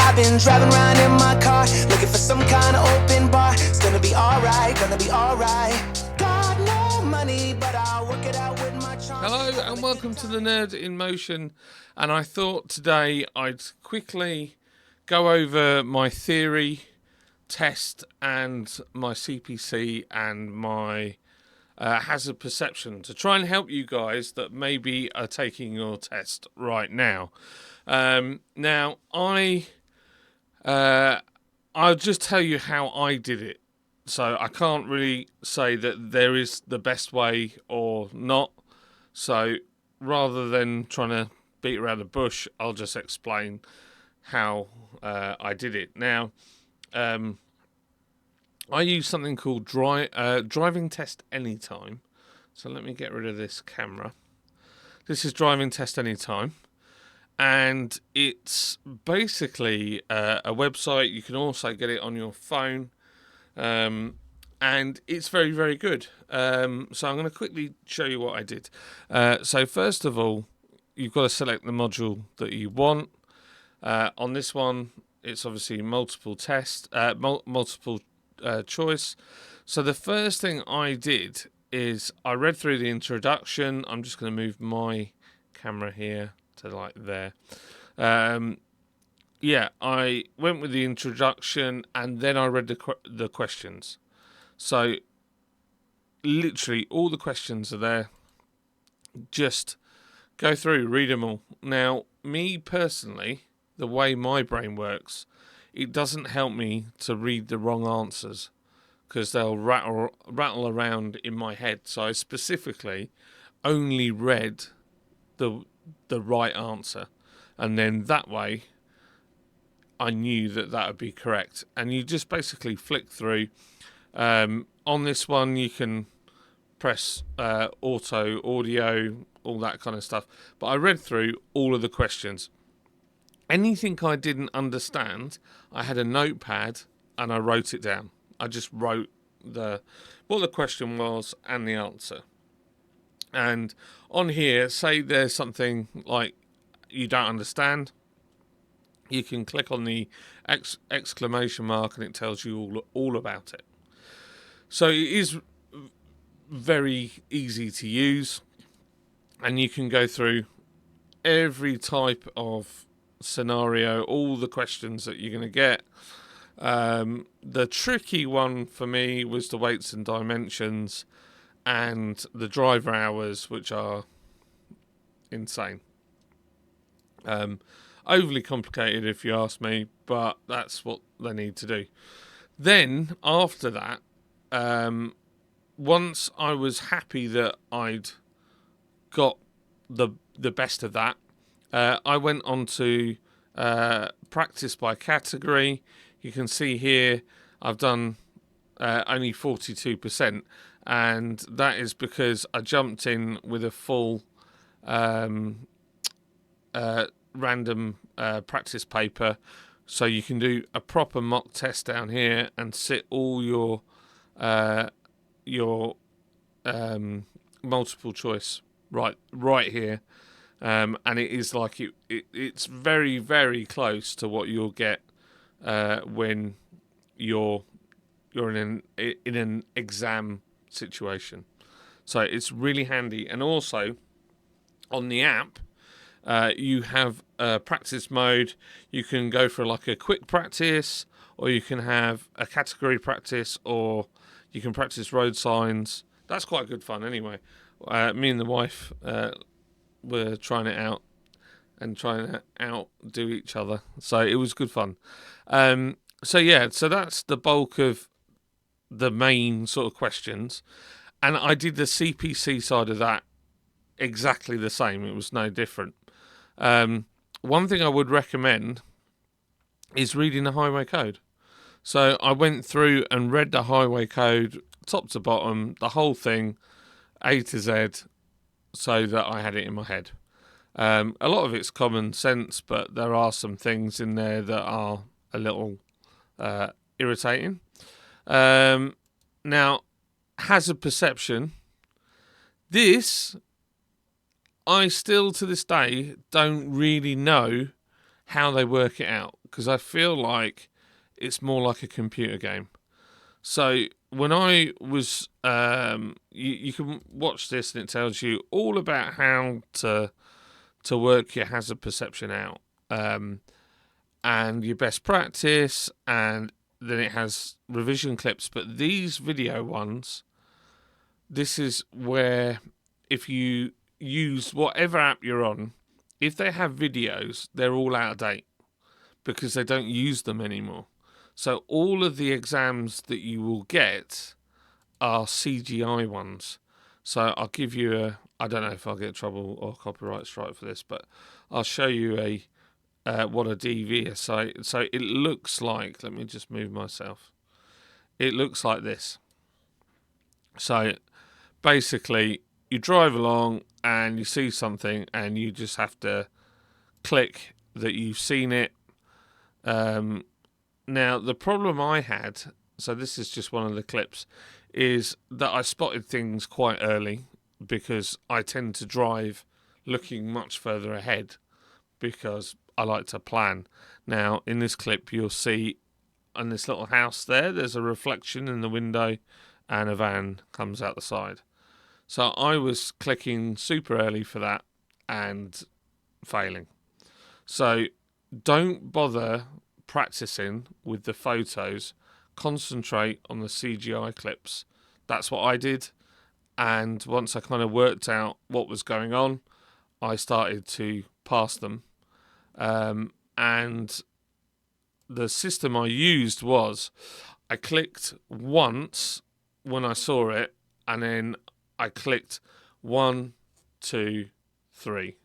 I've been driving around in my car, looking for some kind of open bar. It's gonna be alright, gonna be alright. Got no money, but I'll work it out with my charm. Hello and welcome to the Nerd in Motion, and I thought today I'd quickly go over my theory test and my CPC and my hazard perception to try and help you guys that maybe are taking your test right now. Now I'll just tell you how I did it. So I can't really say that there is the best way or not. So rather than trying to beat around the bush, I'll just explain how I did it. Now, I use something called Driving Test Anytime. So let me get rid of this camera. This is Driving Test Anytime. And it's basically a website. You can also get it on your phone. And it's very, very good. So I'm going to quickly show you what I did. So first of all, you've got to select the module that you want. On this one, it's obviously multiple test, multiple choice. So the first thing I did is I read through the introduction. I'm just going to move my camera here to like there. Yeah, I went with the introduction and then I read the questions. So literally all the questions are there. Just go through, read them all. Now, me personally, the way my brain works, it doesn't help me to read the wrong answers because they'll rattle around in my head. So I specifically only read the right answer, and then that way I knew that would be correct. And you just basically flick through. On this one, you can press auto, audio, all that kind of stuff. But I read through all of the questions. Anything I didn't understand, I had a notepad and I wrote it down. I just wrote what the question was and the answer. And on here, say there's something like you don't understand, you can click on the exclamation mark and it tells you all about it. So it is very easy to use, and you can go through every type of scenario, all the questions that you're going to get. The tricky one for me was the weights and dimensions and the driver hours, which are insane. Overly complicated if you ask me, but that's what they need to do. Then after that, once I was happy that I'd got the best of that, I went on to practice by category. You can see here I've done only 42%, and that is because I jumped in with a full random practice paper, so you can do a proper mock test down here and sit all your multiple choice right here, and it is like it's very, very close to what you'll get when you're in an exam situation. So it's really handy. And also on the app, you have practice mode. You can go for like a quick practice, or you can have a category practice, or you can practice road signs. That's quite good fun anyway. Me and the wife were trying it out and trying to outdo each other. So it was good fun. So that's the bulk of the main sort of questions. And I did the CPC side of that exactly the same. It was no different. One thing I would recommend is reading the highway code. So I went through and read the highway code top to bottom, the whole thing, A to Z, so that I had it in my head. A lot of it's common sense, but there are some things in there that are a little irritating. Now, hazard perception. This, I still to this day don't really know how they work it out, because I feel like it's more like a computer game. So when I was, you can watch this and it tells you all about how to work your hazard perception out, and your best practice, and then it has revision clips. But these video ones, this is where if you use whatever app you're on, if they have videos, they're all out of date because they don't use them anymore. So all of the exams that you will get are CGI ones. So I'll give you I don't know if I'll get trouble or copyright strike for this, but I'll show you what a DV is. So it looks like, let me just move myself. It looks like this. So basically, you drive along and you see something and you just have to click that you've seen it. Now, the problem I had, so this is just one of the clips, is that I spotted things quite early because I tend to drive looking much further ahead because I like to plan. Now, in this clip, you'll see on this little house there's a reflection in the window and a van comes out the side. So I was clicking super early for that and failing. So don't bother practicing with the photos. Concentrate on the CGI clips. That's what I did. And once I kind of worked out what was going on, I started to pass them. And the system I used was I clicked once when I saw it, and then I clicked 1, 2, 3.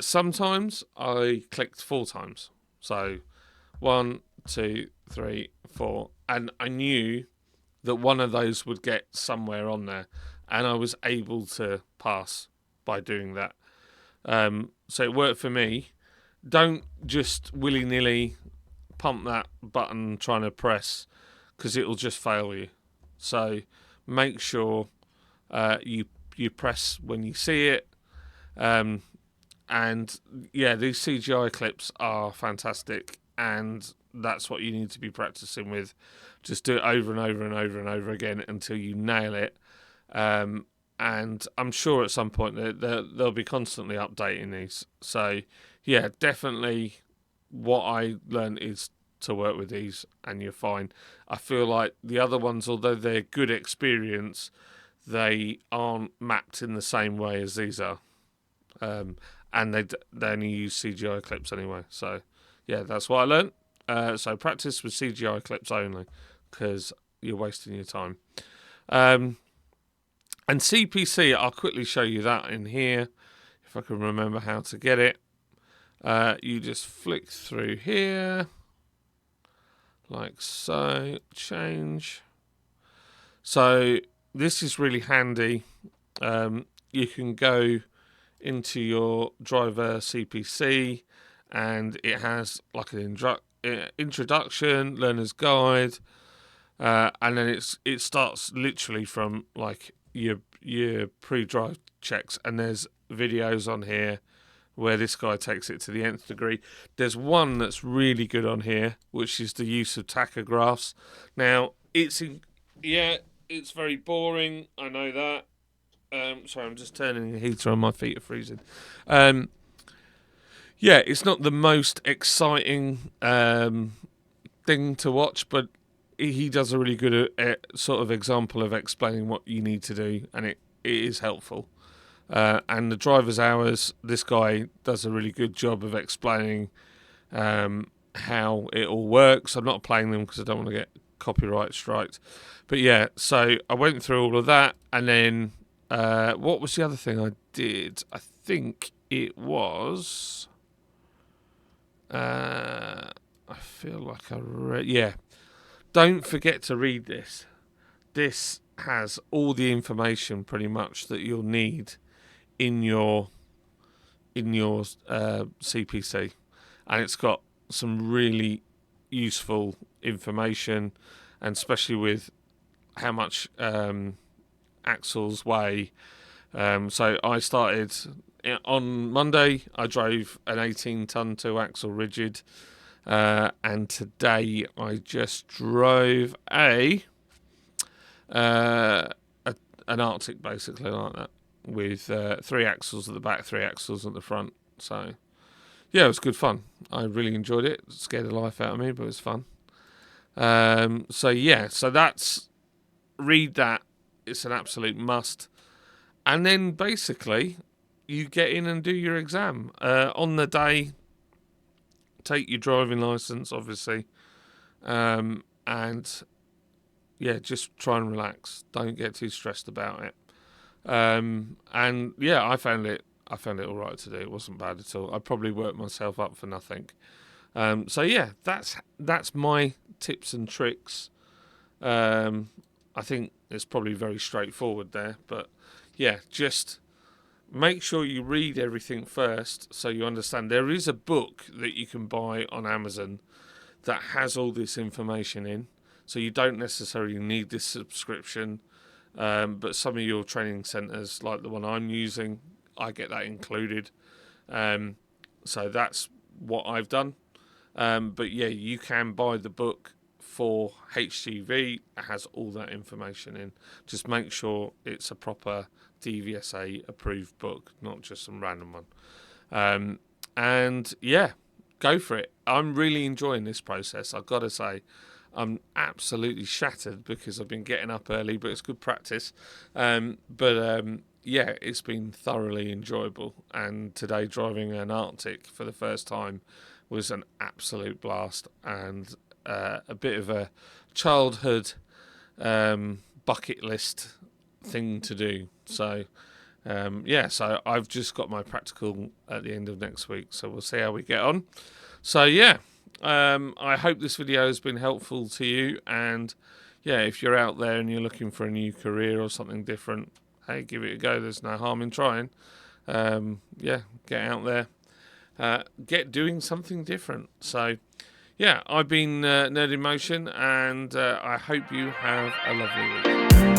Sometimes I clicked 4 times. So 1, 2, 3, 4. And I knew that one of those would get somewhere on there. And I was able to pass by doing that. So it worked for me. Don't just willy-nilly pump that button trying to press, because it'll just fail you. So make sure you press when you see it. And yeah, these CGI clips are fantastic, and that's what you need to be practicing with. Just do it over and over and over and over again until you nail it. And I'm sure at some point they'll be constantly updating these. So yeah, definitely what I learned is to work with these and you're fine. I feel like the other ones, although they're good experience, they aren't mapped in the same way as these are. And they only use CGI clips anyway. So yeah, that's what I learned. So practice with CGI clips only, because you're wasting your time. And CPC, I'll quickly show you that in here, if I can remember how to get it. You just flick through here, like so, change. So this is really handy. You can go into your driver CPC, and it has like an introduction, learner's guide, and then it starts literally from like your pre-drive checks, and there's videos on here where this guy takes it to the nth degree. There's one that's really good on here, which is the use of tachographs. Now it's very boring, I know that. Sorry, I'm just turning the heater on, my feet are freezing. Yeah, it's not the most exciting thing to watch, but he does a really good sort of example of explaining what you need to do, and it is helpful. And the driver's hours, this guy does a really good job of explaining how it all works. I'm not playing them because I don't want to get copyright striked. But yeah, so I went through all of that, and then what was the other thing I did? I think it was... I feel like I read... Yeah. Don't forget to read this. This has all the information pretty much that you'll need in your CPC, and it's got some really useful information, and especially with how much axles weigh. So I started on Monday, I drove an 18-ton 2-axle rigid, and today I just drove an Arctic, basically like that, with 3 axles at the back, 3 axles at the front. So yeah, it was good fun. I really enjoyed it. Scared the life out of me, but it was fun. So that's, read that. It's an absolute must. And then basically you get in and do your exam on the day. Take your driving license, obviously, and yeah, just try and relax. Don't get too stressed about it. And yeah, I found it all right to do. It wasn't bad at all. I probably worked myself up for nothing. So yeah, that's my tips and tricks. I think it's probably very straightforward there, but yeah, just make sure you read everything first so you understand. There is a book that you can buy on Amazon that has all this information in, so you don't necessarily need this subscription, but some of your training centres, like the one I'm using, I get that included. So that's what I've done. But yeah, you can buy the book for HGV. It has all that information in. Just make sure it's a proper DVSA approved book, not just some random one. And yeah, go for it. I'm really enjoying this process. I've got to say, I'm absolutely shattered because I've been getting up early, but it's good practice. Yeah, it's been thoroughly enjoyable. And today, driving an Arctic for the first time was an absolute blast, and a bit of a childhood bucket list thing to do. So yeah, so I've just got my practical at the end of next week, so we'll see how we get on. So yeah, I hope this video has been helpful to you, and yeah, if you're out there and you're looking for a new career or something different, hey, give it a go. There's no harm in trying. Yeah, get out there, get doing something different. So yeah, I've been Nerd in Motion, and I hope you have a lovely week.